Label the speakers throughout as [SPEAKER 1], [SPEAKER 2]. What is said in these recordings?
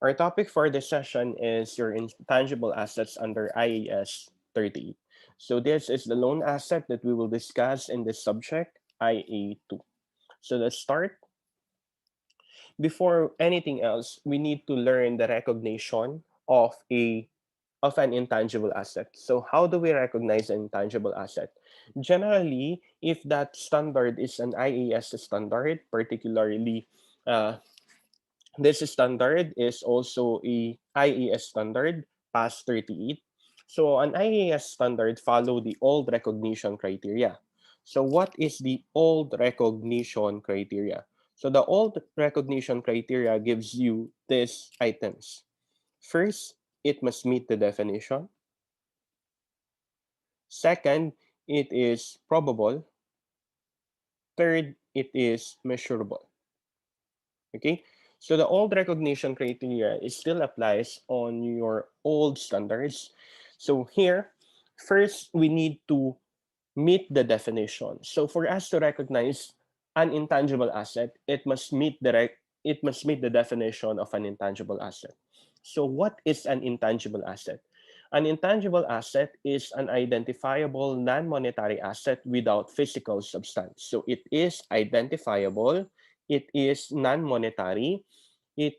[SPEAKER 1] Our topic for this session is your intangible assets under IAS 38. So this is the loan asset that we will discuss in this subject, IA2. So let's start. Before anything else, we need to learn the recognition of an intangible asset. So how do we recognize an intangible asset? Generally, if that standard is an IAS standard, particularly uh, this standard is also a IAS standard, past 38. So an IAS standard follow the old recognition criteria. So what is the old recognition criteria? So the old recognition criteria gives you these items. First, it must meet the definition. Second, it is probable. Third, it is measurable. Okay, so the old recognition criteria is still applies on your old standards. So here, first we need to meet the definition. So for us to recognize an intangible asset, it must meet the definition of an intangible asset. So what is an intangible asset? An intangible asset is an identifiable non-monetary asset without physical substance. So it is identifiable, it is non-monetary, it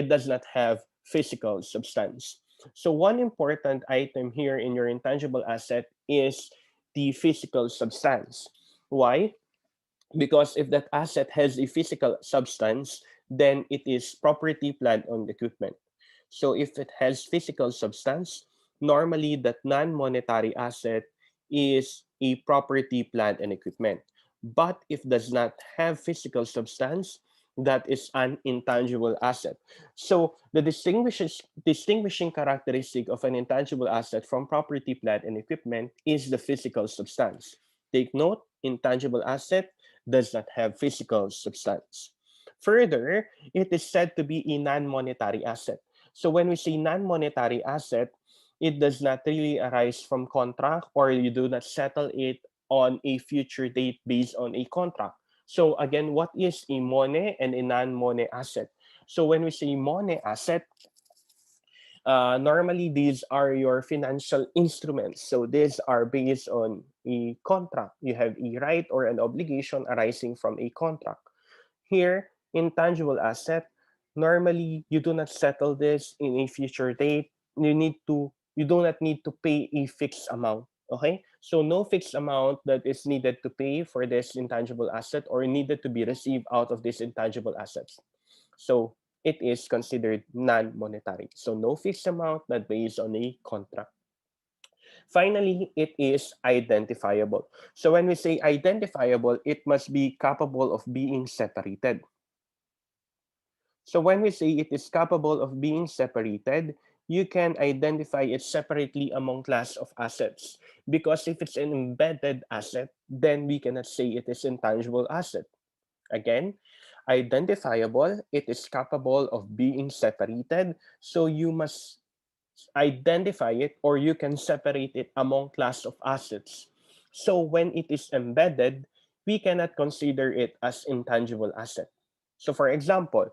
[SPEAKER 1] does not have physical substance. So one important item here in your intangible asset is the physical substance. Why? Because if that asset has a physical substance, then it is property, plant, and equipment. So if it has physical substance, normally that non-monetary asset is a property, plant, and equipment. But if does not have physical substance, that is an intangible asset. So the distinguishing characteristic of an intangible asset from property, plant, and equipment is the physical substance. Take note, intangible asset does not have physical substance. Further, it is said to be a non-monetary asset. So when we say non-monetary asset, it does not really arise from contract, or you do not settle it on a future date based on a contract. So again, what is a money and a non-money asset? So when we say money asset, normally these are your financial instruments. So these are based on a contract. You have a right or an obligation arising from a contract. Here, intangible asset, normally you do not settle this in a future date. You do not need to pay a fixed amount. Okay, so no fixed amount that is needed to pay for this intangible asset or needed to be received out of these intangible assets. So it is considered non-monetary. So no fixed amount that based on a contract. Finally, it is identifiable. So when we say identifiable, it must be capable of being separated. So when we say it is capable of being separated, you can identify it separately among class of assets. Because if it's an embedded asset, then we cannot say it is intangible asset. Again, identifiable, it is capable of being separated. So you must identify it, or you can separate it among class of assets. So when it is embedded, we cannot consider it as intangible asset. So for example,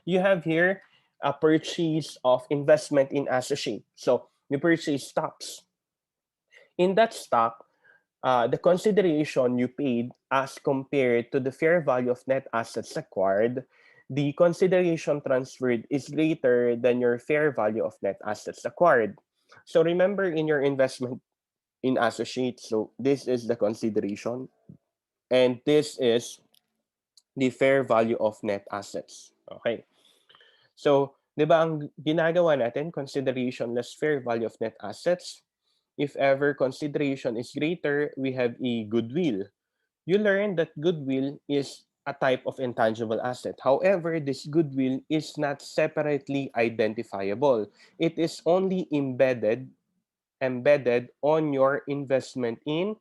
[SPEAKER 1] you have here a purchase of investment in associate. So you purchase stocks. In that stock, the consideration you paid as compared to the fair value of net assets acquired, the consideration transferred is greater than your fair value of net assets acquired. So remember in your investment in associates, so this is the consideration and this is the fair value of net assets. Okay. So, di ba ang ginagawa natin, consideration less fair value of net assets. If ever consideration is greater, we have a goodwill. You learn that goodwill is a type of intangible asset. However, this goodwill is not separately identifiable. It is only embedded on your investment in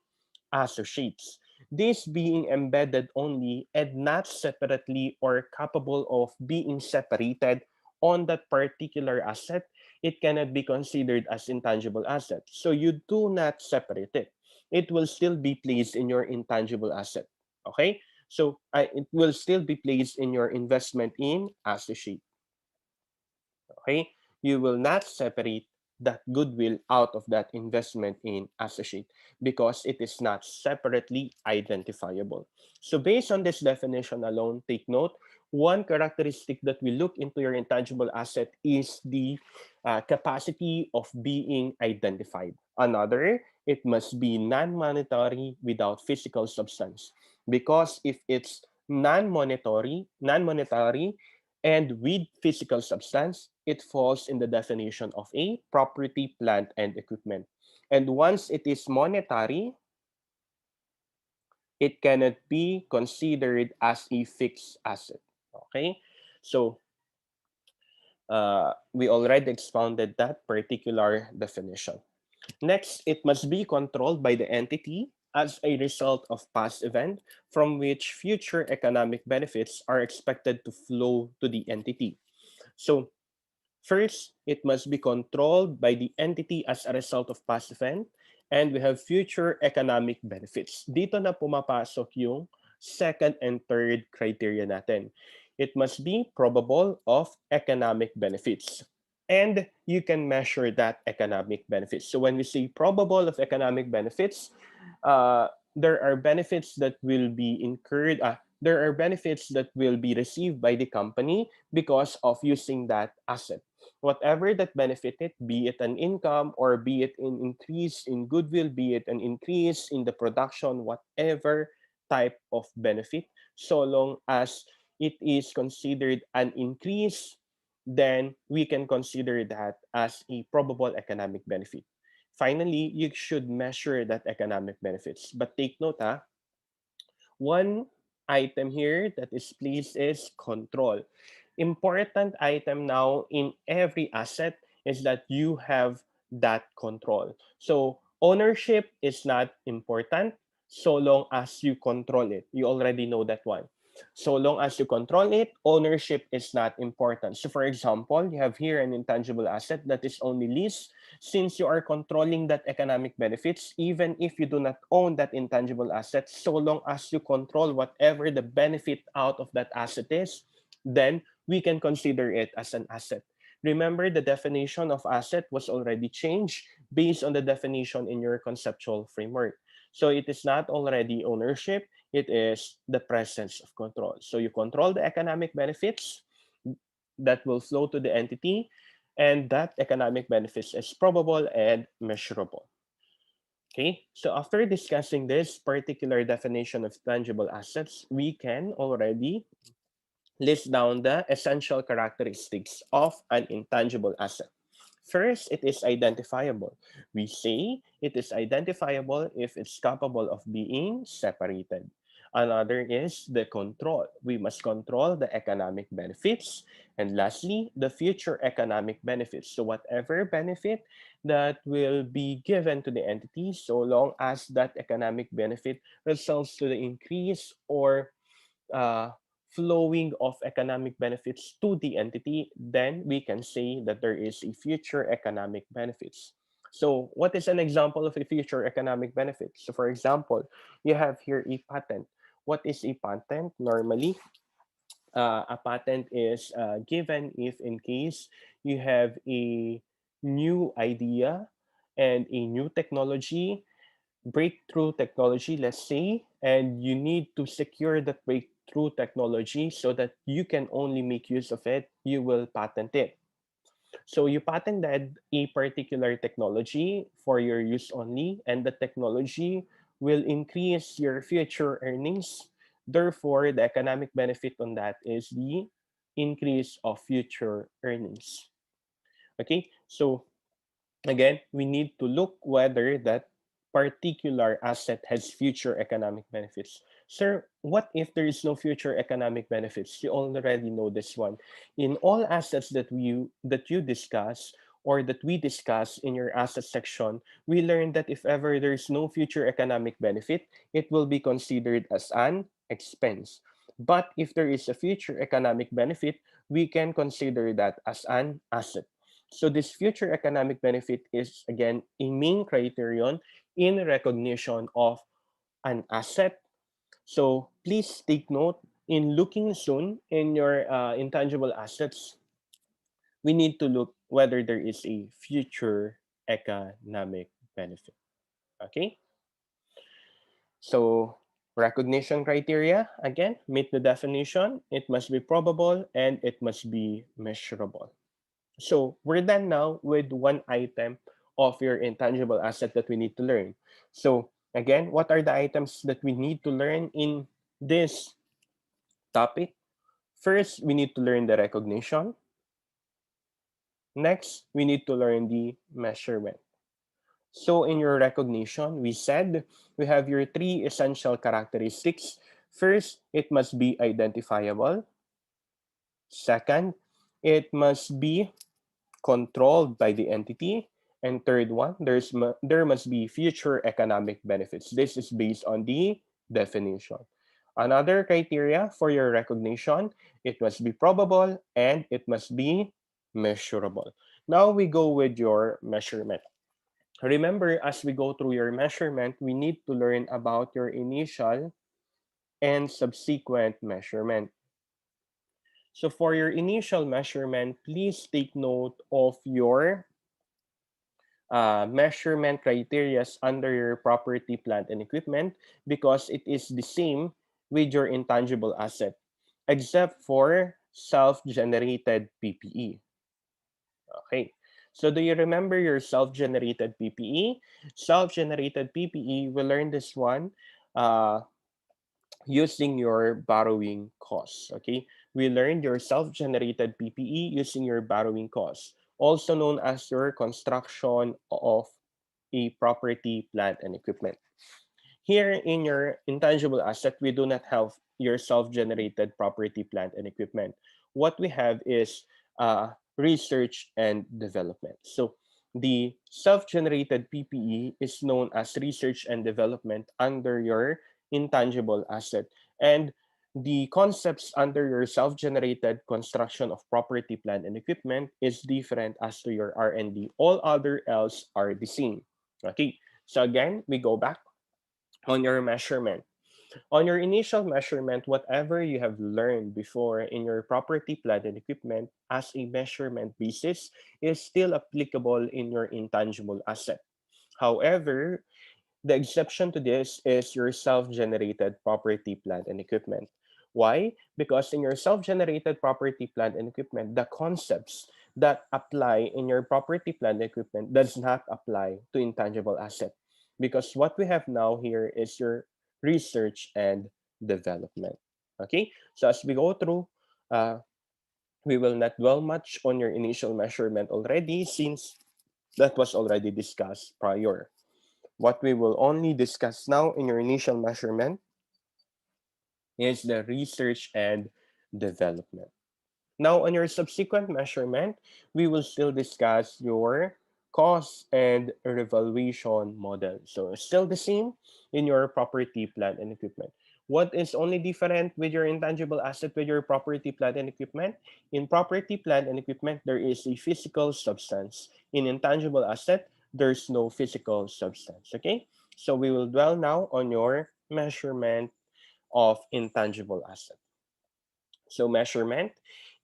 [SPEAKER 1] associates. This being embedded only and not separately or capable of being separated on that particular asset, it cannot be considered as intangible asset. So you do not separate it. It will still be placed in your intangible asset. Okay? So it will still be placed in your investment in associate. Okay, you will not separate that goodwill out of that investment in associate because it is not separately identifiable. So based on this definition alone, take note, one characteristic that we look into your intangible asset is the capacity of being identified. Another, it must be non-monetary without physical substance. Because if it's non-monetary, and with physical substance, it falls in the definition of a property, plant, and equipment. And once it is monetary, it cannot be considered as a fixed asset. Okay, so we already expounded that particular definition. Next, it must be controlled by the entity as a result of past event from which future economic benefits are expected to flow to the entity. So first, it must be controlled by the entity as a result of past event, and we have future economic benefits. Dito na pumapasok yung second and third criteria natin. It must be probable of economic benefits. And you can measure that economic benefits. So when we say probable of economic benefits, there are benefits that will be incurred. There are benefits that will be received by the company because of using that asset. Whatever that benefited, be it an income or be it an increase in goodwill, be it an increase in the production, whatever type of benefit, so long as it is considered an increase, then we can consider that as a probable economic benefit. Finally, you should measure that economic benefits. But take note, one item here that is placed is control. Important item now in every asset is that you have that control. So ownership is not important so long as you control it. You already know that one. So long as you control it, ownership is not important. So for example, you have here an intangible asset that is only leased. Since you are controlling that economic benefits, even if you do not own that intangible asset, so long as you control whatever the benefit out of that asset is, then we can consider it as an asset. Remember, the definition of asset was already changed based on the definition in your conceptual framework. So it is not already ownership, it is the presence of control. So you control the economic benefits that will flow to the entity, and that economic benefits is probable and measurable. Okay, so after discussing this particular definition of tangible assets, we can already list down the essential characteristics of an intangible asset. First, it is identifiable. We say it is identifiable if it's capable of being separated. Another is the control. We must control the economic benefits. And lastly, the future economic benefits. So whatever benefit that will be given to the entity, so long as that economic benefit results to the increase or uh, flowing of economic benefits to the entity, then we can say that there is a future economic benefits. So what is an example of a future economic benefit? So for example, you have here a patent. What is a patent? Normally, a patent is given if in case you have a new idea and a new technology, breakthrough technology, let's say, and you need to secure that breakthrough technology so that you can only make use of it, you will patent it. So you patented a particular technology for your use only, and the technology will increase your future earnings. Therefore, the economic benefit on that is the increase of future earnings. Okay, so again, we need to look whether that particular asset has future economic benefits. Sir, what if there is no future economic benefits? You already know this one. In all assets that you discuss or that we discuss in your asset section, we learned that if ever there is no future economic benefit, it will be considered as an expense. But if there is a future economic benefit, we can consider that as an asset. So this future economic benefit is again a main criterion in recognition of an asset. So please take note in looking soon in your intangible assets. we need to look whether there is a future economic benefit. Okay, so recognition criteria again meet the definition. It must be probable and it must be measurable. So we're done now with one item of your intangible asset that we need to learn. So again, what are the items that we need to learn in this topic? First, we need to learn the recognition. Next, we need to learn the measurement. So in your recognition, we said we have your three essential characteristics. First, it must be identifiable. Second, it must be controlled by the entity. And third one, there must be future economic benefits. This is based on the definition. Another criteria for your recognition, it must be probable and it must be measurable. Now we go with your measurement. Remember, as we go through your measurement, we need to learn about your initial and subsequent measurement. So for your initial measurement, please take note of your measurement criteria under your property, plant, and equipment because it is the same with your intangible asset, except for self-generated PPE. Okay. So do you remember your self-generated PPE? Self-generated PPE, we learned this one uh, using your borrowing costs. Okay. We learned your self-generated PPE using your borrowing costs, also known as your construction of a property, plant, and equipment. Here in your intangible asset, we do not have your self-generated property, plant, and equipment. What we have is research and development. So the self-generated PPE is known as research and development under your intangible asset. And the concepts under your self-generated construction of property, plant, and equipment is different as to your R&D. All other else are the same. Okay, so again, we go back on your measurement. On your initial measurement, whatever you have learned before in your property, plant, and equipment as a measurement basis is still applicable in your intangible asset. However, the exception to this is your self-generated property, plant, and equipment. Why? Because in your self-generated property, plant, and equipment, the concepts that apply in your property, plant, and equipment does not apply to intangible asset. Because what we have now here is your research and development. Okay? So as we go through, uh, we will not dwell much on your initial measurement already since that was already discussed prior. What we will only discuss now in your initial measurement is the research and development. Now, on your subsequent measurement, we will still discuss your cost and revaluation model. So, still the same in your property, plant, and equipment. What is only different with your intangible asset with your property, plant, and equipment? In property, plant, and equipment, there is a physical substance. In intangible asset, there's no physical substance. Okay? So, we will dwell now on your measurement of intangible asset. So measurement,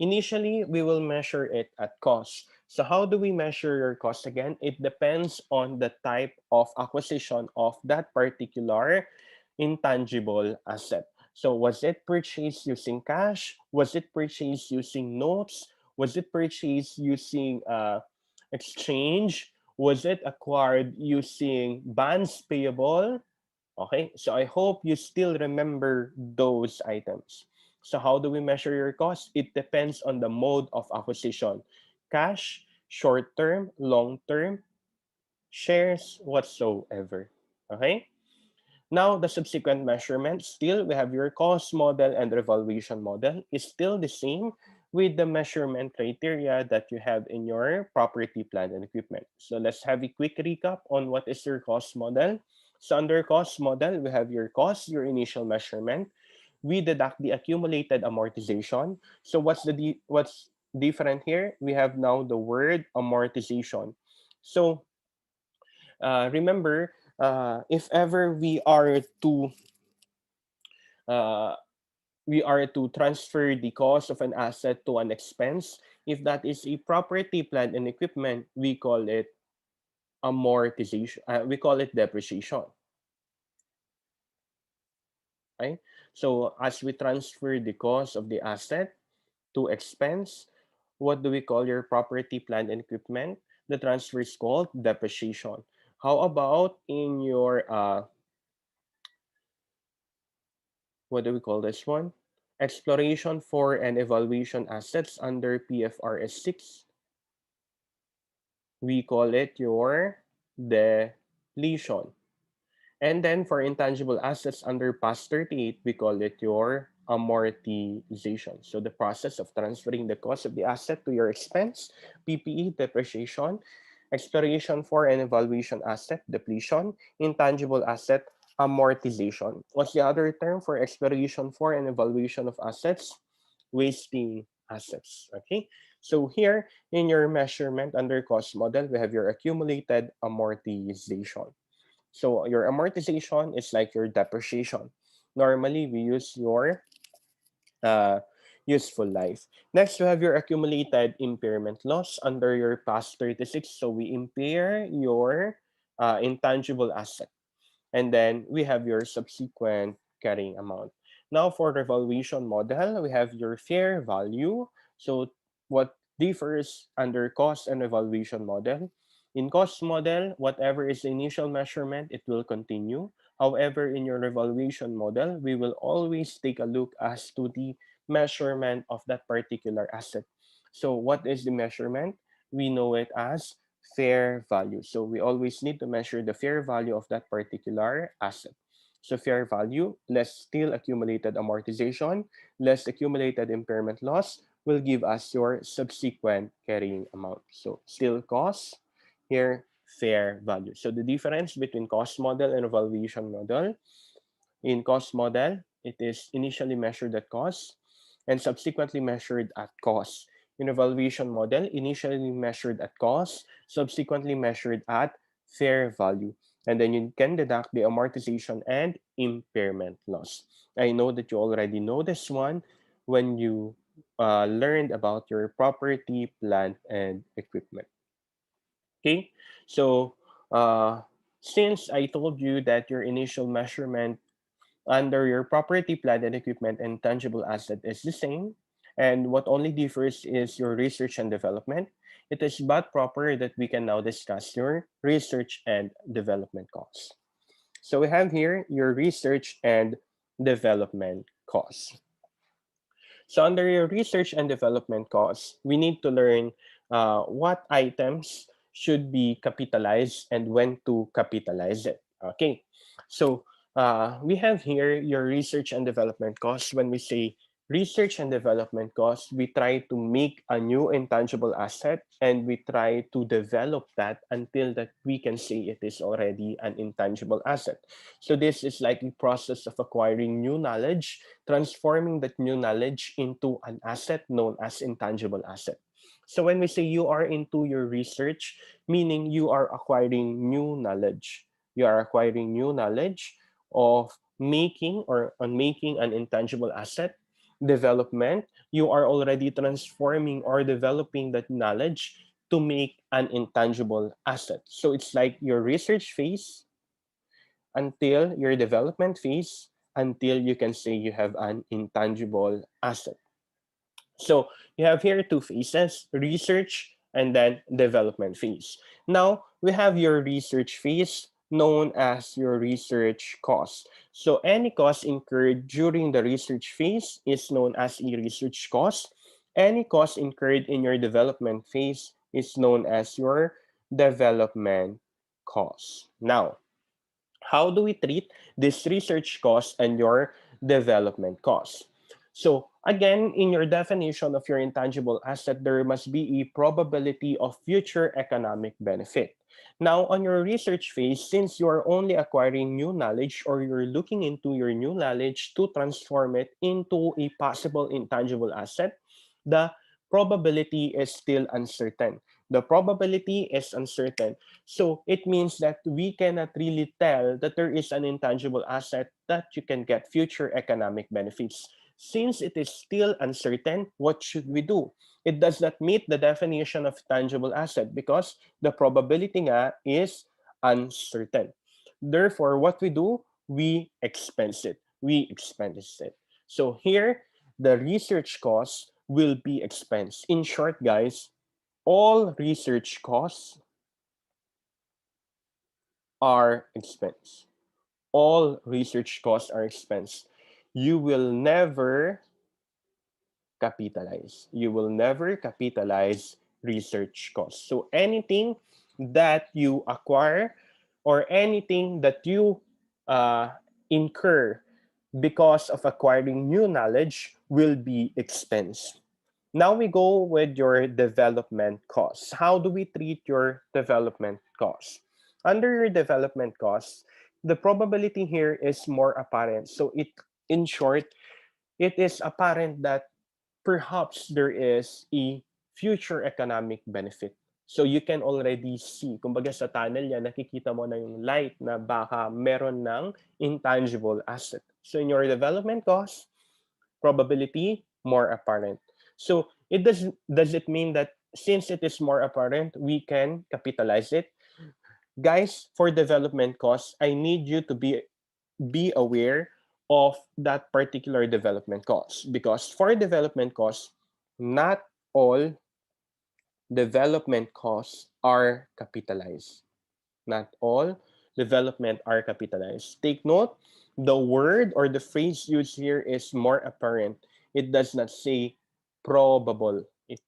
[SPEAKER 1] initially we will measure it at cost. So how do we measure your cost again? It depends on the type of acquisition of that particular intangible asset. So was it purchased using cash? Was it purchased using notes? Was it purchased using exchange? Was it acquired using bonds payable? Okay, so I hope you still remember those items. So how do we measure your cost? It depends on the mode of acquisition. Cash, short term, long term, shares, whatsoever. Okay? Now, the subsequent measurement, still we have your cost model and revaluation model is still the same with the measurement criteria that you have in your property, plant, and equipment. So let's have a quick recap on what is your cost model. So under cost model, we have your cost, your initial measurement. We deduct the accumulated amortization. So what's different here? We have now the word amortization. So remember, if ever we are to uh, we are to transfer the cost of an asset to an expense. If that is a property, plant, and equipment, we call it amortization. We call it depreciation, right? So as we transfer the cost of the asset to expense, what do we call your property, plant, and equipment? The transfer is called depreciation. How about in your what do we call this one? Exploration for and evaluation assets under PFRS 6. We call it your depletion. And then for intangible assets under PAS 38, we call it your amortization. So the process of transferring the cost of the asset to your expense, PPE, depreciation, exploration for and evaluation asset, depletion, intangible asset, amortization. What's the other term for exploration for and evaluation of assets? Wasting assets. Okay. So here in your measurement under cost model, we have your accumulated amortization. So your amortization is like your depreciation. Normally, we use your uh, useful life. Next, you have your accumulated impairment loss under your past 36. So we impair your intangible asset. And then we have your subsequent carrying amount. Now for the valuation model, we have your fair value. So what differs under cost and evaluation model? In cost model, whatever is the initial measurement, it will continue. However, in your evaluation model, we will always take a look as to the measurement of that particular asset. So what is the measurement? We know it as fair value. So we always need to measure the fair value of that particular asset. So fair value less still accumulated amortization less accumulated impairment loss will give us your subsequent carrying amount. So still cost, here fair value. So the difference between cost model and evaluation model, in cost model, it is initially measured at cost and subsequently measured at cost. In evaluation model, initially measured at cost, subsequently measured at fair value. And then you can deduct the amortization and impairment loss. I know that you already know this one when you learned about your property, plant, and equipment. Okay, so since I told you that your initial measurement under your property, plant, and equipment and tangible asset is the same, and what only differs is your research and development, it is but proper that we can now discuss your research and development costs. So we have here your research and development costs. So under your research and development costs, we need to learn what items should be capitalized and when to capitalize it. Okay, so we have here your research and development costs. When we say research and development costs, we try to make a new intangible asset and we try to develop that until that we can say it is already an intangible asset. So this is like a process of acquiring new knowledge, transforming that new knowledge into an asset known as intangible asset. So when we say you are into your research, meaning you are acquiring new knowledge. You are acquiring new knowledge of making or on making an intangible asset. Development, you are already transforming or developing that knowledge to make an intangible asset. So it's like your research phase until your development phase until you can say you have an intangible asset. So you have here two phases, research and then development phase. Now we have your research phase known as your research cost. So any cost incurred during the research phase is known as a research cost. Any cost incurred in your development phase is known as your development cost. Now, how do we treat this research cost and your development cost? So again, in your definition of your intangible asset, there must be a probability of future economic benefit. Now, on your research phase, since you're only acquiring new knowledge or you're looking into your new knowledge to transform it into a possible intangible asset, the probability is still uncertain. The probability is uncertain. So it means that we cannot really tell that there is an intangible asset that you can get future economic benefits Since it is still uncertain, what should we do? It does not meet the definition of tangible asset because the probability nga is uncertain. Therefore, what we do, we expense it. We expense it. So here, the research costs will be expensed. In short, guys, all research costs are expense. All research costs are expense. You will never capitalize. You will never capitalize research costs. So anything that you acquire or anything that you uh, incur because of acquiring new knowledge will be expense. Now we go with your development costs. How do we treat your development costs? Under your development costs, the probability here is more apparent. So in short, it is apparent that perhaps there is a future economic benefit. So you can already see, kumbaga sa tunnel yan, nakikita mo na yung light na baka meron ng intangible asset. So in your development cost, probability more apparent. So does it mean that since it is more apparent, we can capitalize it? Guys, for development costs, I need you to be aware of that particular development cost because for development costs, not all development costs are capitalized. Not all development are capitalized. Take note, the word or the phrase used here is more apparent. It does not say probable. It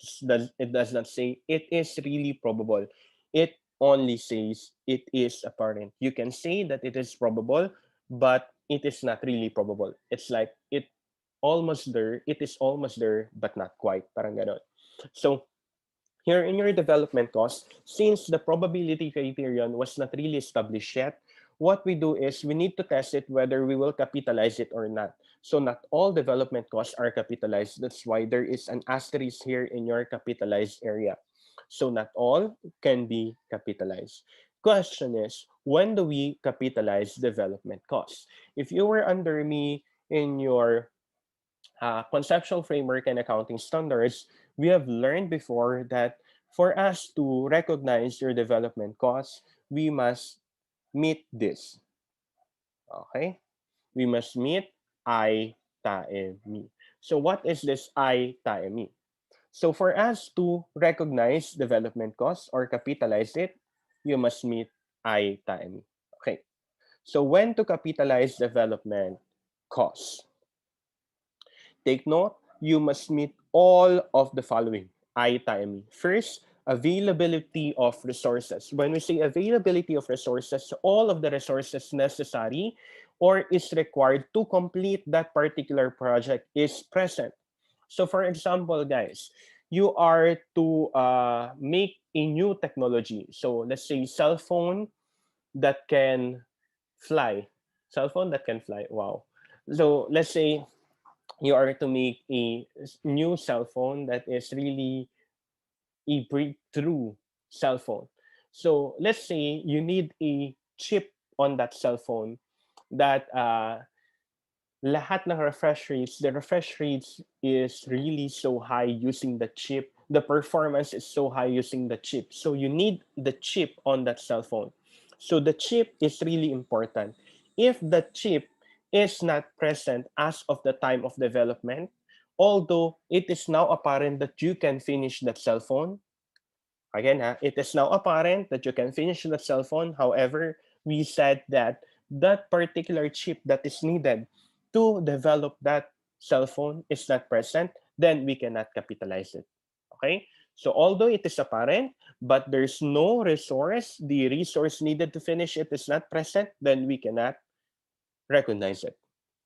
[SPEAKER 1] does not say it is really probable. It only says it is apparent. You can say that it is probable, but it is not really probable. It's like it is almost there, but not quite. Parang ganon. So here in your development cost, since the probability criterion was not really established yet, what we do is we need to test it whether we will capitalize it or not. So not all development costs are capitalized. That's why there is an asterisk here in your capitalized area. So not all can be capitalized. Question is, when do we capitalize development costs? If you were under me in your conceptual framework and accounting standards, we have learned before that for us to recognize your development costs, we must meet this. Okay? We must meet I tae me. So what is this I tae me? So for us to recognize development costs or capitalize it, you must meet I tae me. Okay. So when to capitalize development costs? Take note, you must meet all of the following item. First, availability of resources. When we say availability of resources, all of the resources necessary or is required to complete that particular project is present. So for example, guys, you are to make a new technology. So let's say cell phone that can fly. Cell phone that can fly. Wow. So let's say you are to make a new cell phone that is really a breakthrough cell phone. So let's say you need a chip on that cell phone that lahat ng the refresh rates is really so high using the chip. The performance is so high using the chip. So you need the chip on that cell phone. So the chip is really important. If the chip is not present as of the time of development, although it is now apparent that you can finish that cell phone, again, it is now apparent that you can finish the cell phone. However, we said that that particular chip that is needed to develop that cell phone is not present, then we cannot capitalize it. Okay? So although it is apparent, but there's no resource, the resource needed to finish it is not present, then we cannot recognize it.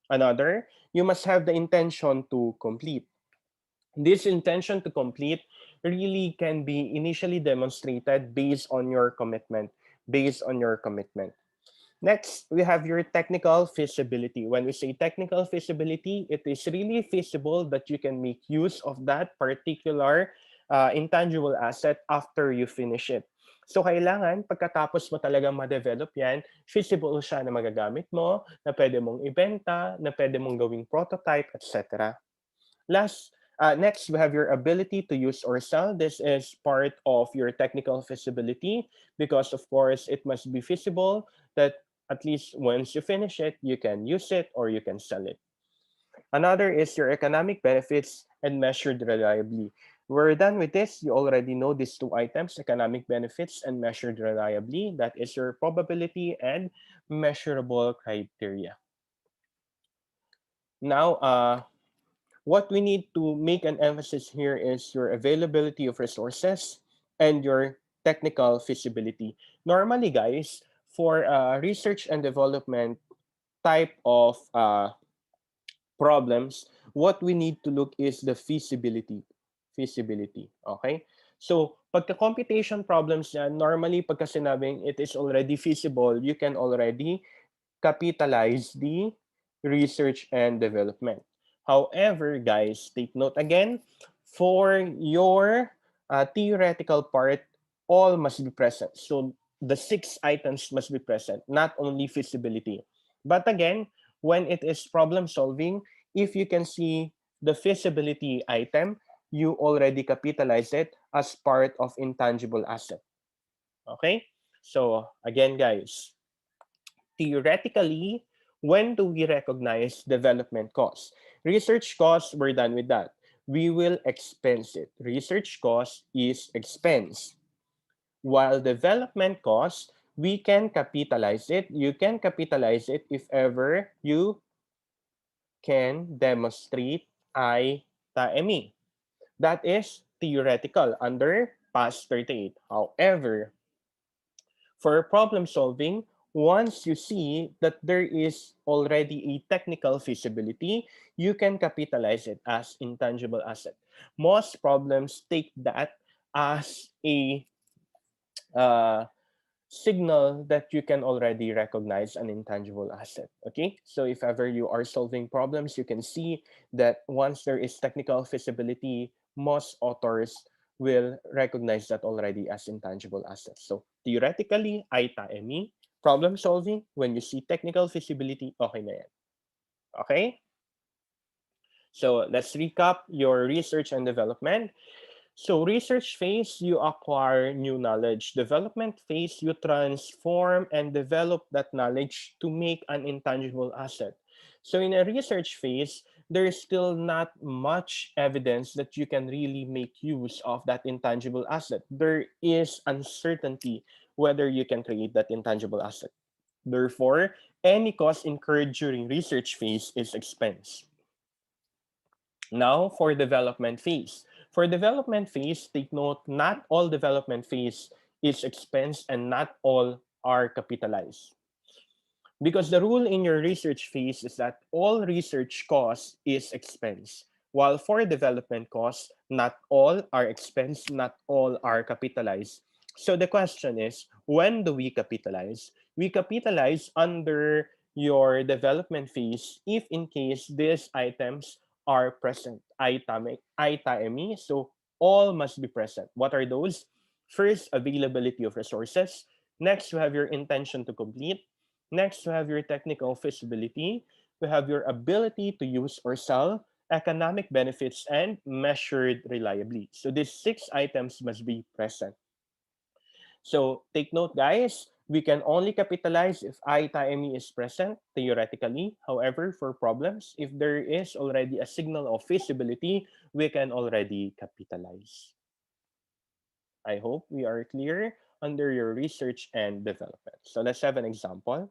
[SPEAKER 1] Another, you must have the intention to complete. This intention to complete really can be initially demonstrated based on your commitment. Based on your commitment. Next, we have your technical feasibility. When we say technical feasibility, it is really feasible that you can make use of that particular intangible asset after you finish it. So kailangan pagkatapos mo talagang ma-develop yan, feasible siya na magagamit mo, na pwede mong ibenta, na pwede mong gawing prototype, etc. Next, we have your ability to use or sell. This is part of your technical feasibility because, of course, it must be feasible that at least once you finish it, you can use it or you can sell it. Another is your economic benefits and measured reliably. We're done with this. You already know these two items, economic benefits and measured reliably. That is your probability and measurable criteria. Now, what we need to make an emphasis here is your availability of resources and your technical feasibility. Normally, guys, for research and development type of problems, what we need to look is the feasibility. Feasibility, okay? So, pagka computation problems yan, normally pagka sinabing it is already feasible, you can already capitalize the research and development. However, guys, take note again, for your theoretical part, all must be present. So the 6 items must be present, not only feasibility. But again, when it is problem solving, if you can see the feasibility item, you already capitalize it as part of intangible asset. Okay? So again, guys, theoretically, when do we recognize development costs? Research costs, we're done with that. We will expense it. Research cost is expense. While development costs, we can capitalize it. You can capitalize it if ever you can demonstrate I time E. That is theoretical under PAS 38. However, for problem solving, once you see that there is already a technical feasibility, you can capitalize it as intangible asset. Most problems take that as a uh, signal that you can already recognize an intangible asset. Okay, so if ever you are solving problems, you can see that once there is technical feasibility, most authors will recognize that already as intangible assets. So theoretically, ITA-ME, problem solving, when you see technical feasibility, okay na yan. Okay? So let's recap your research and development. So research phase, you acquire new knowledge. Development phase, you transform and develop that knowledge to make an intangible asset. So in a research phase, there is still not much evidence that you can really make use of that intangible asset. There is uncertainty whether you can create that intangible asset. Therefore, any cost incurred during research phase is expense. Now for development phase. For development phase, take note, not all development phase is expense and not all are capitalized. Because the rule in your research phase is that all research cost is expense. While for development costs, not all are expense, not all are capitalized. So the question is, when do we capitalize? We capitalize under your development phase if in case these items are present. ITAME, so all must be present. What are those? First, availability of resources. Next, you have your intention to complete. Next, we have your technical feasibility. We have your ability to use or sell, economic benefits, and measured reliably. So these 6 items must be present. So take note, guys. We can only capitalize if I time E is present, theoretically. However, for problems, if there is already a signal of feasibility, we can already capitalize. I hope we are clear under your research and development. So let's have an example.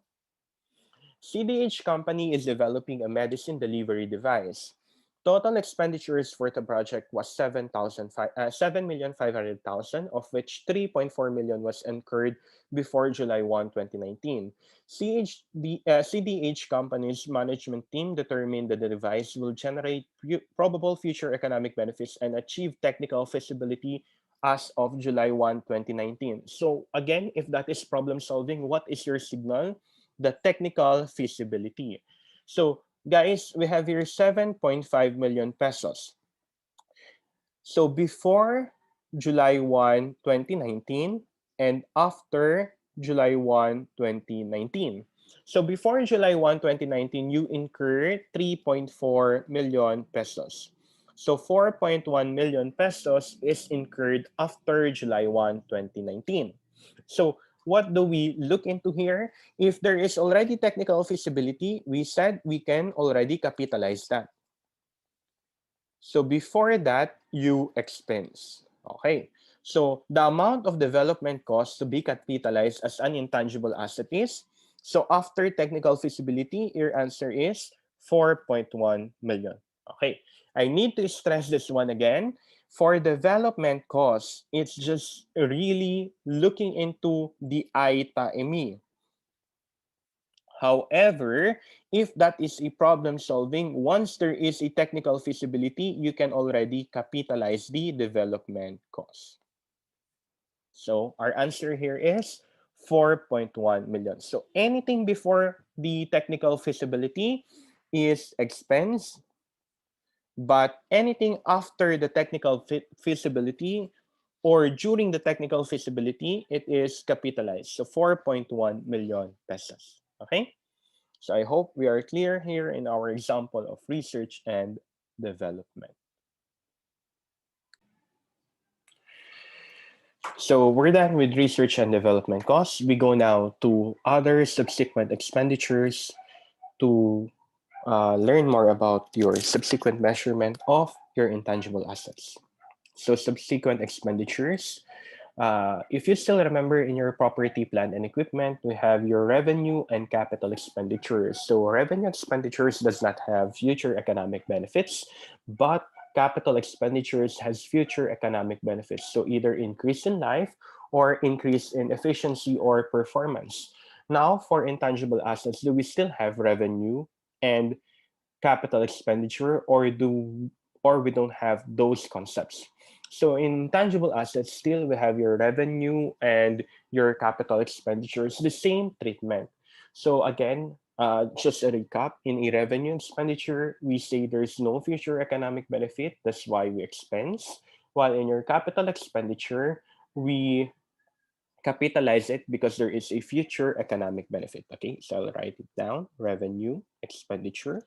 [SPEAKER 1] CDH company is developing a medicine delivery device. Total expenditures for the project was 7,500,000, of which 3.4 million was incurred before July 1, 2019. CDH company's management team determined that the device will generate probable future economic benefits and achieve technical feasibility as of July 1, 2019. So again, if that is problem solving, what is your signal? The technical feasibility. So guys, we have here 7.5 million pesos. So before July 1, 2019, and after July 1, 2019. So before July 1, 2019, you incurred 3.4 million pesos. So 4.1 million pesos is incurred after July 1, 2019. So what do we look into here? If there is already technical feasibility, we said we can already capitalize that. So before that, you expense. Okay. So the amount of development cost to be capitalized as an intangible asset is, so after technical feasibility, your answer is 4.1 million. Okay. I need to stress this one again. For development costs, it's just really looking into the ITAME. However, if that is a problem solving, once there is a technical feasibility, you can already capitalize the development cost. So our answer here is 4.1 million. So anything before the technical feasibility is expense, but anything after the technical feasibility or during the technical feasibility, it is capitalized. So 4.1 million pesos. Okay? So I hope we are clear here in our example of research and development. So we're done with research and development costs. We go now to other subsequent expenditures to learn more about your subsequent measurement of your intangible assets. So subsequent expenditures. If you still remember in your property, plant, and equipment, we have your revenue and capital expenditures. So revenue expenditures does not have future economic benefits, but capital expenditures has future economic benefits. So either increase in life or increase in efficiency or performance. Now, for intangible assets, do we still have revenue and capital expenditure, or we don't have those concepts? So in tangible assets, still we have your revenue and your capital expenditures, the same treatment. So again, just a recap, in a revenue expenditure, we say there's no future economic benefit, that's why we expense. While in your capital expenditure, we capitalize it because there is a future economic benefit. Okay, so I'll write it down: revenue expenditure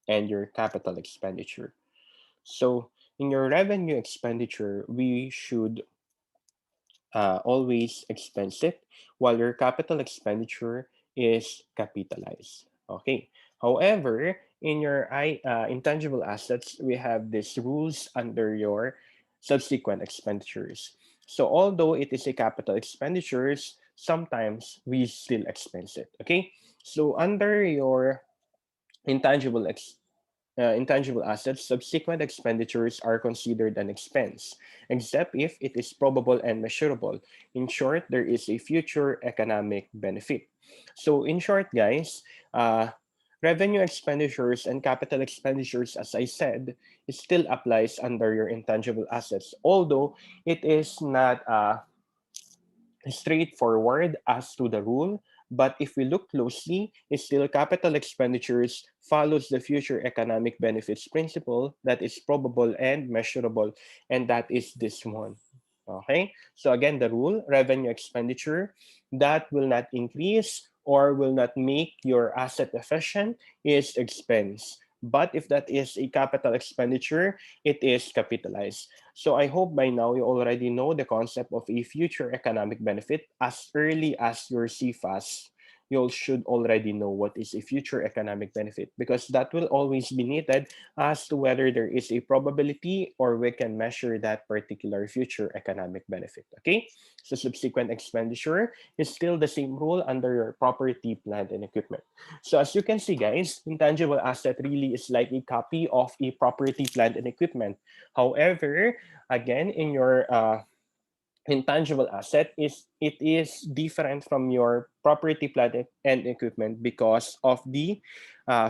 [SPEAKER 1] and your capital expenditure. So in your revenue expenditure, we should always expense it, while your capital expenditure is capitalized. Okay. However, in your intangible assets, we have these rules under your subsequent expenditures. So although it is a capital expenditures, sometimes we still expense it. Okay. So under your intangible intangible assets, subsequent expenditures are considered an expense, except if it is probable and measurable. In short, there is a future economic benefit. So in short, guys, revenue expenditures and capital expenditures, as I said, it still applies under your intangible assets, although it is not straightforward as to the rule, but if we look closely, it's still capital expenditures follows the future economic benefits principle that is probable and measurable, and that is this one. Okay, so again, the rule: revenue expenditure that will not increase or will not make your asset efficient is expense. But if that is a capital expenditure, it is capitalized. So I hope by now you already know the concept of a future economic benefit. As early as your CFAS, you should already know what is a future economic benefit, because that will always be needed as to whether there is a probability or we can measure that particular future economic benefit. Okay, so subsequent expenditure is still the same rule under your property, plant, and equipment. So as you can see, guys, intangible asset really is like a copy of a property, plant, and equipment. However, again, in your intangible asset, is different from your property, plant, and equipment because of the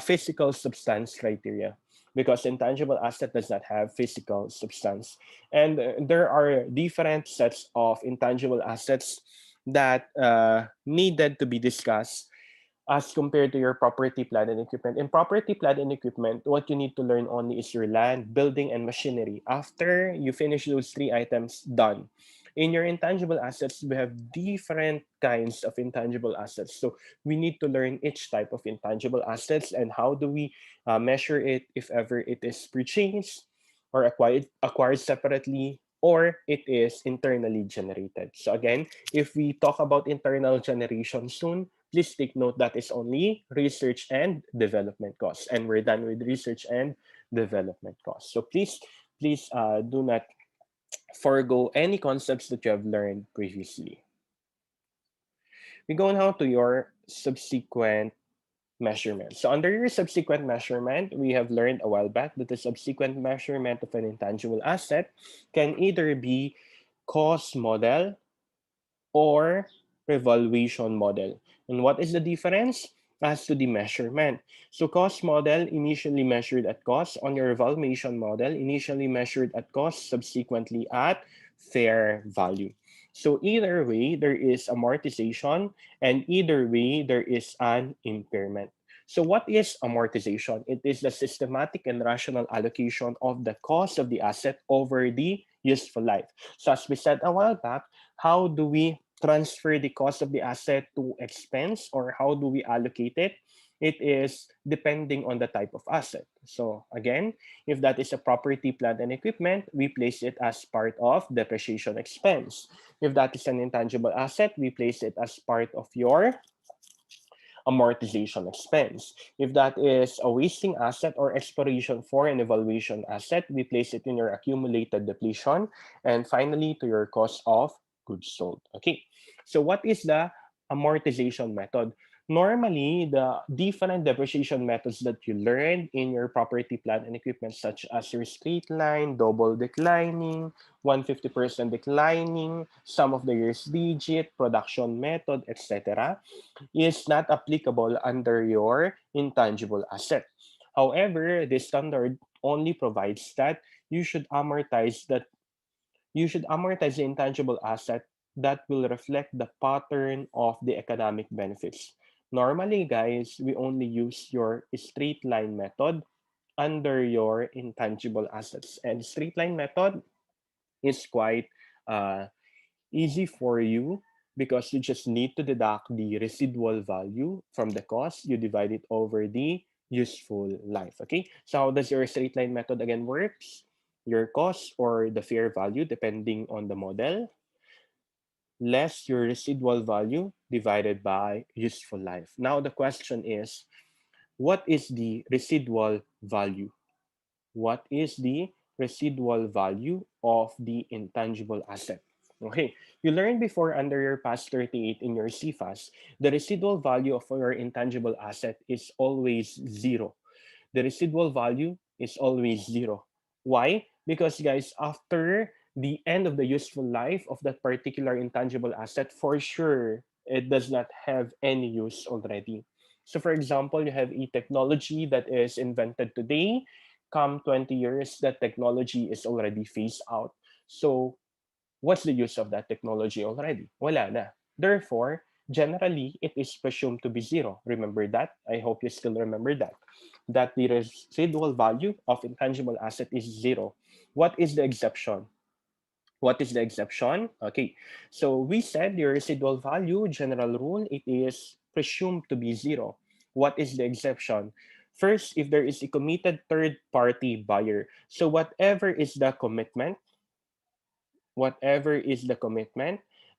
[SPEAKER 1] physical substance criteria, because intangible asset does not have physical substance, and there are different sets of intangible assets that needed to be discussed as compared to your property, plant, and equipment. In property, plant, and equipment, what you need to learn only is your land, building, and machinery. After you finish those three items, done. In your intangible assets, we have different kinds of intangible assets. So we need to learn each type of intangible assets and how do we measure it if ever it is purchased or acquired separately or it is internally generated. So again, if we talk about internal generation soon, please take note that is only research and development costs. And we're done with research and development costs. So please do not forego any concepts that you have learned previously. We go now to your subsequent measurement. So under your subsequent measurement, we have learned a while back that the subsequent measurement of an intangible asset can either be cost model or revaluation model. And what is the difference? As to the measurement. So cost model initially measured at cost, on your evaluation model initially measured at cost, subsequently at fair value. So either way, there is amortization, and either way, there is an impairment. So what is amortization? It is the systematic and rational allocation of the cost of the asset over the useful life. So as we said a while back, how do we transfer the cost of the asset to expense, or how do we allocate it? It is depending on the type of asset. So again, if that is a property, plant, and equipment, we place it as part of depreciation expense. If that is an intangible asset, we place it as part of your amortization expense. If that is a wasting asset or expiration for an evaluation asset, we place it in your accumulated depletion. And finally, to your cost of goods sold. Okay, so what is the amortization method? Normally, the different depreciation methods that you learned in your property, plant, and equipment, such as your straight line, double declining, 150% declining, sum of the years digit, production method, etc., is not applicable under your intangible asset. However, this standard only provides that you should amortize that you should amortize the intangible asset that will reflect the pattern of the economic benefits. Normally, guys, we only use your straight line method under your intangible assets. And straight line method is quite uh, easy for you because you just need to deduct the residual value from the cost. You divide it over the useful life. Okay, so how does your straight line method again works? Your cost or the fair value, depending on the model, less your residual value divided by useful life. Now the question is, what is the residual value? What is the residual value of the intangible asset? Okay, you learned before under your past 38 in your CFAS, the residual value of your intangible asset is always zero. The residual value is always zero. Why? Because guys, after the end of the useful life of that particular intangible asset, for sure, it does not have any use already. So for example, you have a technology that is invented today, come 20 years, that technology is already phased out. So what's the use of that technology already? Wala na. Therefore, generally, it is presumed to be zero. Remember that? I hope you still remember that. That the residual value of intangible asset is zero. What is the exception? What is the exception? Okay, so we said your residual value, general rule, it is presumed to be zero. What is the exception? First, if there is a committed third-party buyer. So whatever is the commitment,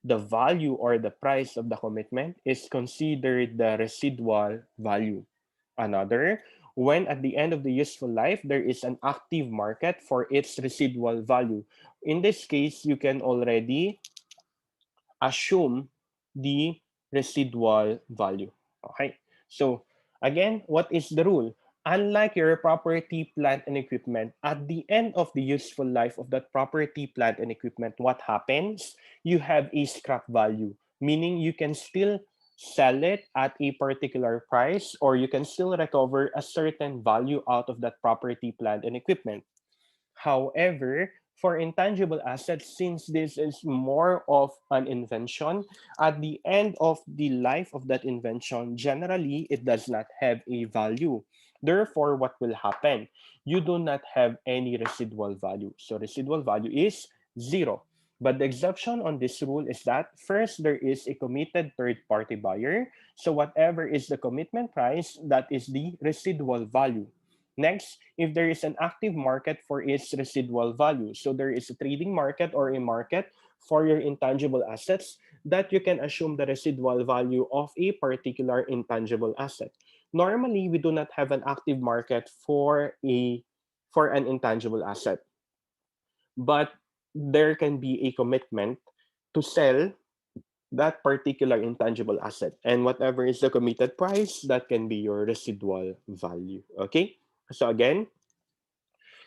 [SPEAKER 1] the value or the price of the commitment is considered the residual value. Another, when at the end of the useful life, there is an active market for its residual value. In this case, you can already assume the residual value. Okay. So again, what is the rule? Unlike your property, plant, and equipment, at the end of the useful life of that property, plant, and equipment, what happens? You have a scrap value, meaning you can still sell it at a particular price, or you can still recover a certain value out of that property, plant, and equipment. However, for intangible assets, since this is more of an invention, at the end of the life of that invention, generally it does not have a value. Therefore, what will happen? You do not have any residual value. So residual value is zero. But the exception on this rule is that first, there is a committed third party buyer. So whatever is the commitment price, that is the residual value. Next, if there is an active market for its residual value, so there is a trading market or a market for your intangible assets, that you can assume the residual value of a particular intangible asset. Normally, we do not have an active market for an intangible asset, but there can be a commitment to sell that particular intangible asset, and whatever is the committed price, that can be your residual value. Okay, so again,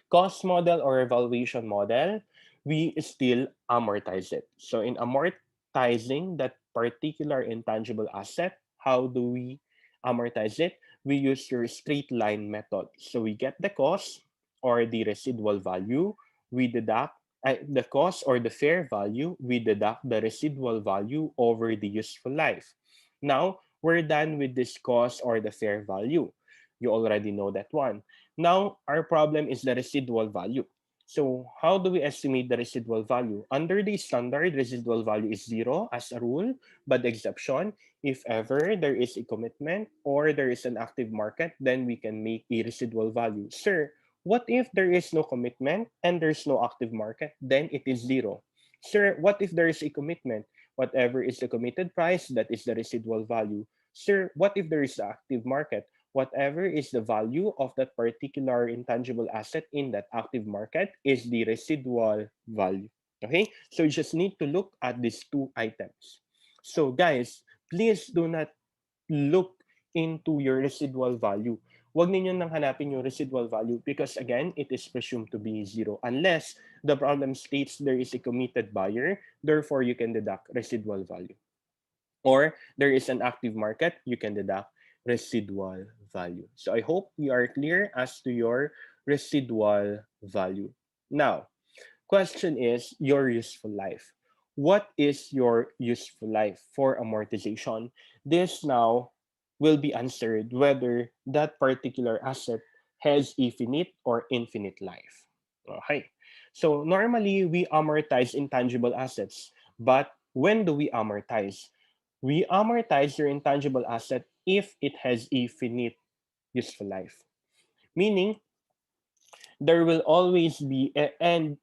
[SPEAKER 1] cost model or evaluation model, we still amortize it. So in amortizing that particular intangible asset, how do we amortize it? We use your straight line method. So we get the cost or the residual value, we deduct the cost or the fair value, we deduct the residual value over the useful life. Now, we're done with this cost or the fair value. You already know that one. Now, our problem is the residual value. So, how do we estimate the residual value? Under the standard, residual value is zero as a rule, but the exception, if ever there is a commitment or there is an active market, then we can make a residual value. Sir, what if there is no commitment and there's no active market? Then it is zero. Sir, what if there is a commitment? Whatever is the committed price, that is the residual value. Sir, what if there is an active market? Whatever is the value of that particular intangible asset in that active market is the residual value. Okay, so you just need to look at these two items. So guys, please do not look into your residual value. Huwag ninyo nang hanapin yung residual value because again, it is presumed to be zero unless the problem states there is a committed buyer, therefore you can deduct residual value. Or there is an active market, you can deduct residual value. So I hope we are clear as to your residual value. Now, question is your useful life. What is your useful life for amortization? This now will be answered whether that particular asset has a finite or infinite life. Okay. So normally we amortize intangible assets, but when do we amortize? We amortize your intangible asset if it has a finite useful life. Meaning there will always be an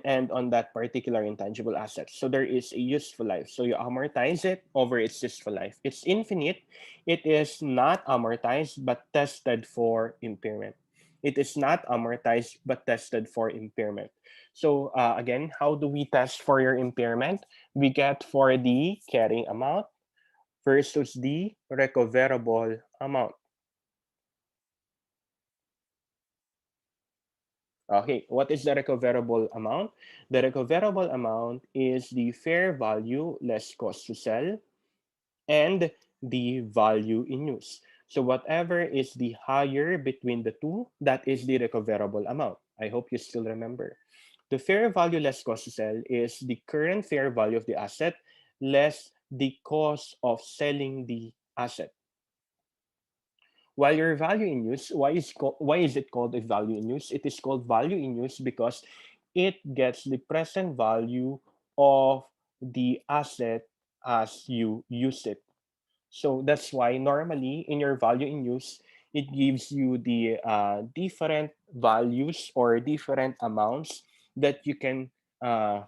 [SPEAKER 1] end on that particular intangible asset. So there is a useful life. So you amortize it over its useful life. It's infinite. It is not amortized but tested for impairment. It is not amortized but tested for impairment. So again, how do we test for your impairment? We get for the carrying amount versus the recoverable amount. Okay, what is the recoverable amount? The recoverable amount is the fair value less cost to sell and the value in use. So whatever is the higher between the two, that is the recoverable amount. I hope you still remember. The fair value less cost to sell is the current fair value of the asset less the cost of selling the asset. While your value in use, why is it called a value in use? It is called value in use because it gets the present value of the asset as you use it. So that's why normally in your value in use, it gives you the different values or different amounts that you can uh,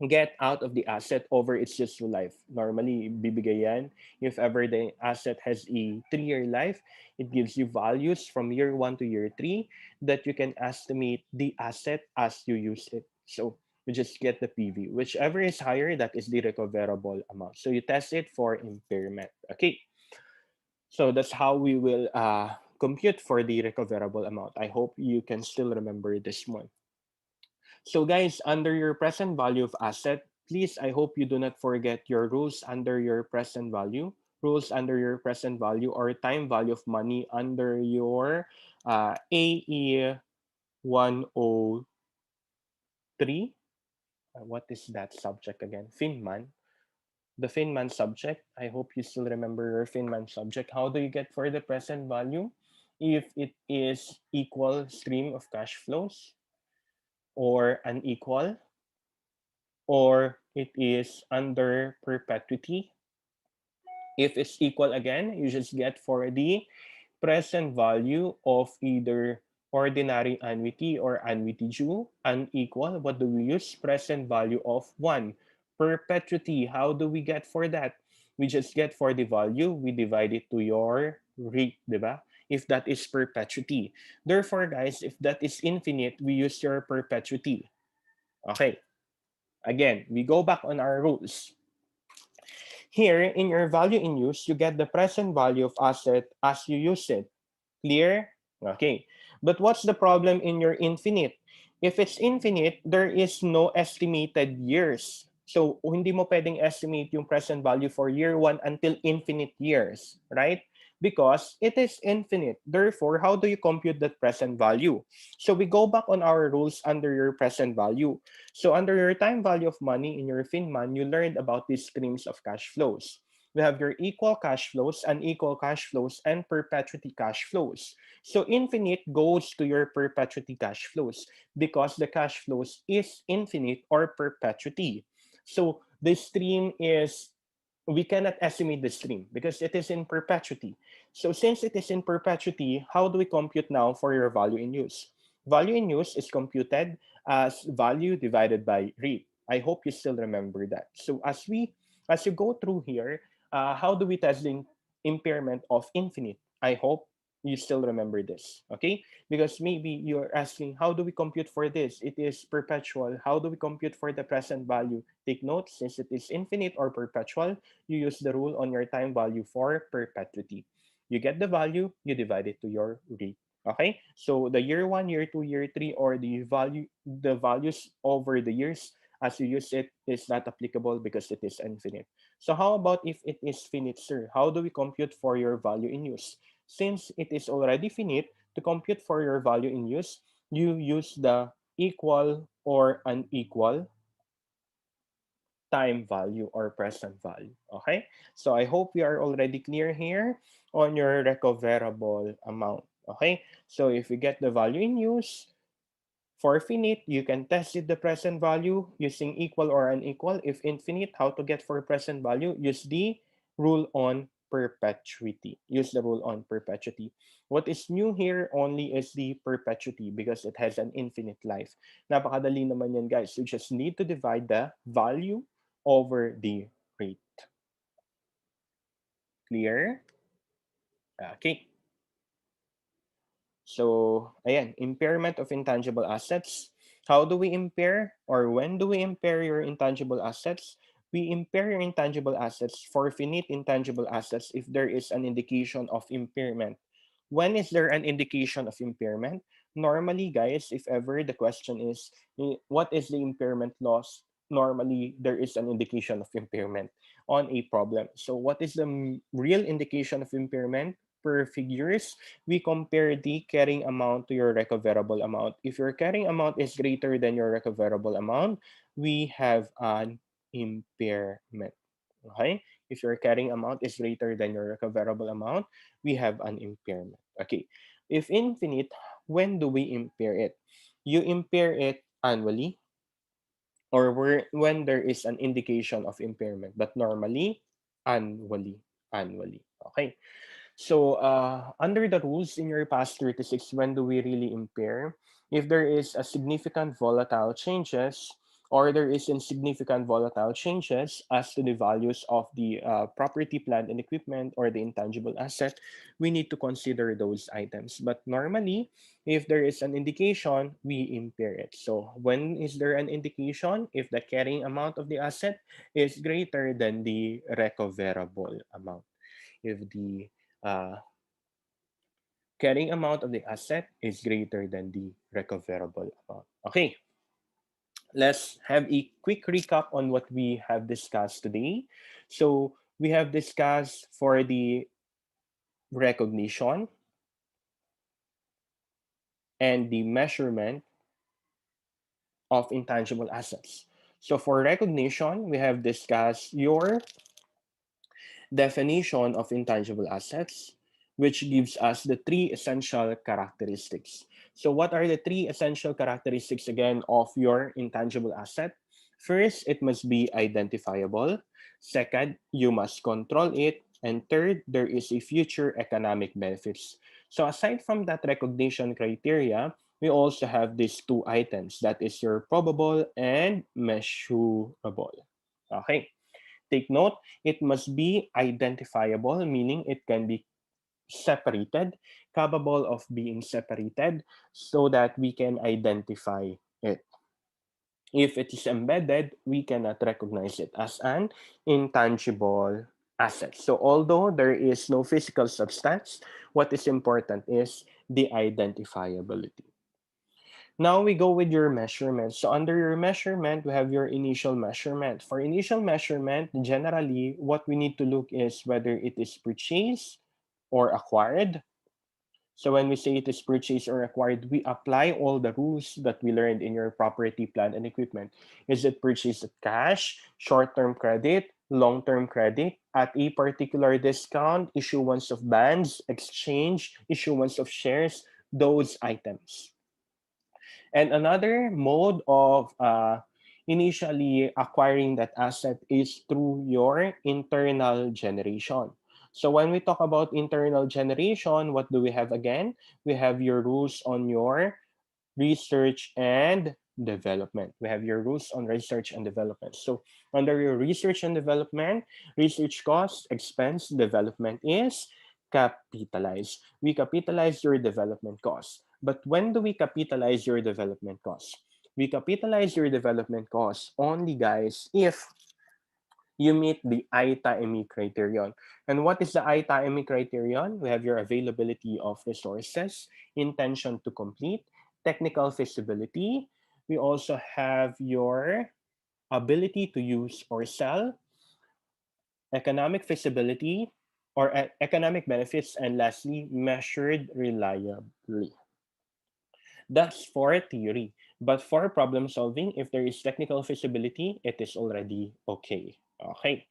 [SPEAKER 1] get out of the asset over its useful life. Normally, bibigay yan. If ever the asset has a 3-year life, it gives you values from year 1 to year 3 that you can estimate the asset as you use it. So you just get the PV. Whichever is higher, that is the recoverable amount. So you test it for impairment. Okay. So that's how we will compute for the recoverable amount. I hope you can still remember this one. So guys, under your present value of asset, please, I hope you do not forget your rules under your present value, rules under your present value or time value of money under your AE 103. What is that subject again? Finman. The Finman subject. I hope you still remember your Finman subject. How do you get for the present value? If it is equal stream of cash flows or unequal, or it is under perpetuity. If it's equal again, you just get for the present value of either ordinary annuity or annuity due. Unequal, what do we use? Present value of 1. Perpetuity, how do we get for that? We just get for the value, we divide it to your rate, diba? If that is perpetuity. Therefore, guys, if that is infinite, we use your perpetuity. Okay. Again, we go back on our rules. Here, in your value in use, you get the present value of asset as you use it. Clear? Okay. But what's the problem in your infinite? If it's infinite, there is no estimated years. So, hindi mo pwedeng estimate yung present value for year 1 until infinite years, right? Because it is infinite. Therefore, how do you compute that present value? So, we go back on our rules under your present value. So, under your time value of money in your FinMan, you learned about these streams of cash flows. We have your equal cash flows, unequal cash flows, and perpetuity cash flows. So infinite goes to your perpetuity cash flows because the cash flows is infinite or perpetuity. So the stream is, we cannot estimate the stream because it is in perpetuity. So since it is in perpetuity, how do we compute now for your value in use? Value in use is computed as value divided by rate. I hope you still remember that. So as you go through here, how do we test the impairment of infinite? I hope you still remember this, okay? Because maybe you're asking, how do we compute for this? It is perpetual. How do we compute for the present value? Take note, since it is infinite or perpetual, you use the rule on your time value for perpetuity. You get the value, you divide it to your rate. Okay, so the year 1, year 2, year 3, or the values over the years as you use it is not applicable because it is infinite. So how about if it is finite, sir? How do we compute for your value in use? Since it is already finite, to compute for your value in use, you use the equal or unequal time value or present value. Okay? So I hope we are already clear here on your recoverable amount. Okay? So if we get the value in use, for finite, you can test it the present value using equal or unequal. If infinite, how to get for present value? Use the rule on perpetuity. Use the rule on perpetuity. What is new here only is the perpetuity because it has an infinite life. Napakadali naman yan, guys. You just need to divide the value over the rate. Clear? Okay. So, ayan, impairment of intangible assets. How do we impair or when do we impair your intangible assets? We impair your intangible assets for finite intangible assets if there is an indication of impairment. When is there an indication of impairment? Normally, guys, if ever the question is, what is the impairment loss? Normally, there is an indication of impairment on a problem. So, what is the real indication of impairment? Per figures, we compare the carrying amount to your recoverable amount. If your carrying amount is greater than your recoverable amount, we have an impairment. Okay? If your carrying amount is greater than your recoverable amount, we have an impairment. Okay. If infinite, when do we impair it? You impair it annually or when there is an indication of impairment, but normally annually. Annually. Okay. So, under the rules in your past 36, when do we really impair? If there is a significant volatile changes or there is insignificant volatile changes as to the values of the property, plant, and equipment or the intangible asset, we need to consider those items. But normally, if there is an indication, we impair it. So, when is there an indication? If the carrying amount of the asset is greater than the recoverable amount. If the uh, carrying amount of the asset is greater than the recoverable amount. Okay, let's have a quick recap on what we have discussed today. So we have discussed for the recognition and the measurement of intangible assets. So for recognition, we have discussed your definition of intangible assets, which gives us the three essential characteristics. So what are the three essential characteristics again of your intangible asset? First, it must be identifiable. Second, you must control it. And third, there is a future economic benefits. So aside from that recognition criteria, we also have these two items. That is your probable and measurable. Okay. Take note, it must be identifiable, meaning it can be separated, capable of being separated so that we can identify it. If it is embedded, we cannot recognize it as an intangible asset. So although there is no physical substance, what is important is the identifiability. Now we go with your measurement. So under your measurement, we have your initial measurement. For initial measurement, generally, what we need to look is whether it is purchased or acquired. So when we say it is purchased or acquired, we apply all the rules that we learned in your property, plant, and equipment. Is it purchased at cash, short-term credit, long-term credit, at a particular discount, issuance of bonds, exchange, issuance of shares, those items. And another mode of initially acquiring that asset is through your internal generation. So when we talk about internal generation, what do we have again? We have your rules on your research and development. We have your rules on research and development. So under your research and development, research cost, expense, development is capitalized. We capitalize your development cost. But when do we capitalize your development cost? We capitalize your development cost only, guys, if you meet the ITAME criterion. And what is the ITAME criterion? We have your availability of resources, intention to complete, technical feasibility. We also have your ability to use or sell, economic feasibility or economic benefits, and lastly, measured reliably. That's for theory. But for problem solving, if there is technical feasibility, it is already okay. Okay.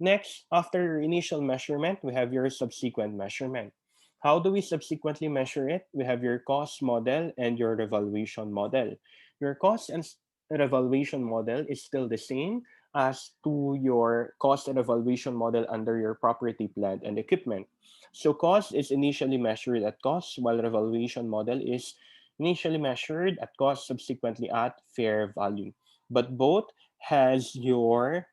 [SPEAKER 1] Next, after your initial measurement, we have your subsequent measurement. How do we subsequently measure it? We have your cost model and your revaluation model. Your cost and revaluation model is still the same as to your cost and evaluation model under your property, plant, and equipment. So cost is initially measured at cost, while revaluation model is initially measured at cost, subsequently at fair value. But both has your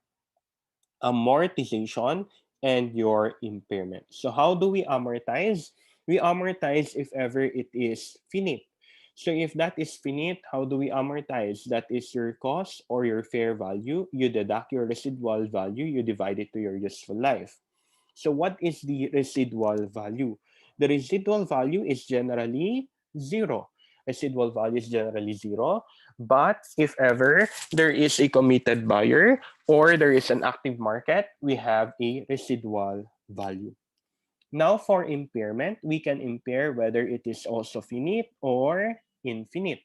[SPEAKER 1] amortization and your impairment. So how do we amortize? We amortize if ever it is finite. So if that is finite, how do we amortize? That is your cost or your fair value. You deduct your residual value, you divide it to your useful life. So what is the residual value? The residual value is generally zero. Residual value is generally zero. But if ever there is a committed buyer or there is an active market, we have a residual value. Now for impairment, we can impair whether it is also finite or infinite.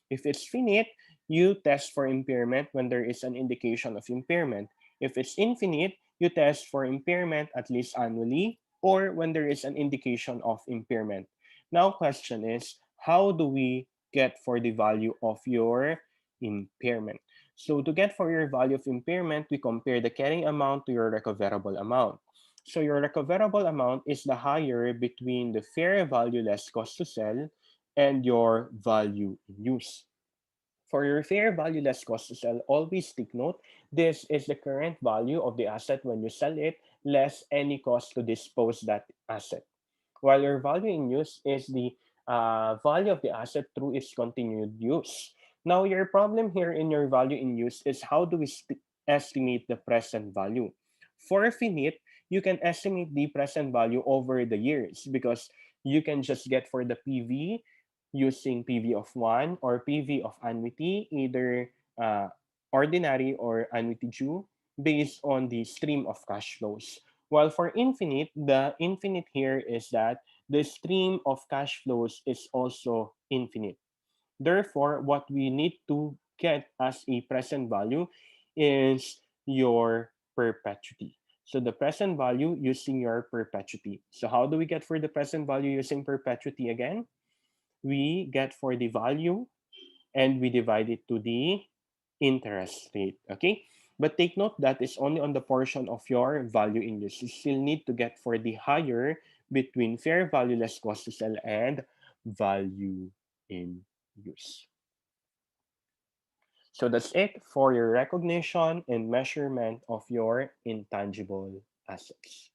[SPEAKER 1] If it's finite, you test for impairment when there is an indication of impairment. If it's infinite, you test for impairment at least annually or when there is an indication of impairment. Now question is, how do we get for the value of your impairment? So to get for your value of impairment, we compare the carrying amount to your recoverable amount. So your recoverable amount is the higher between the fair value less cost to sell and your value in use. For your fair value less cost to sell, always take note, this is the current value of the asset when you sell it, less any cost to dispose that asset. While your value in use is the value of the asset through its continued use. Now, your problem here in your value in use is how do we estimate the present value? For finite, you can estimate the present value over the years because you can just get for the PV using PV of 1 or PV of annuity, either ordinary or annuity due, based on the stream of cash flows. While for infinite, the infinite here is that the stream of cash flows is also infinite. Therefore, what we need to get as a present value is your perpetuity. So the present value using your perpetuity. So how do we get for the present value using perpetuity again? We get for the value and we divide it to the interest rate. Okay? But take note that is only on the portion of your value in use. You still need to get for the higher between fair value less cost to sell and value in use. So that's it for your recognition and measurement of your intangible assets.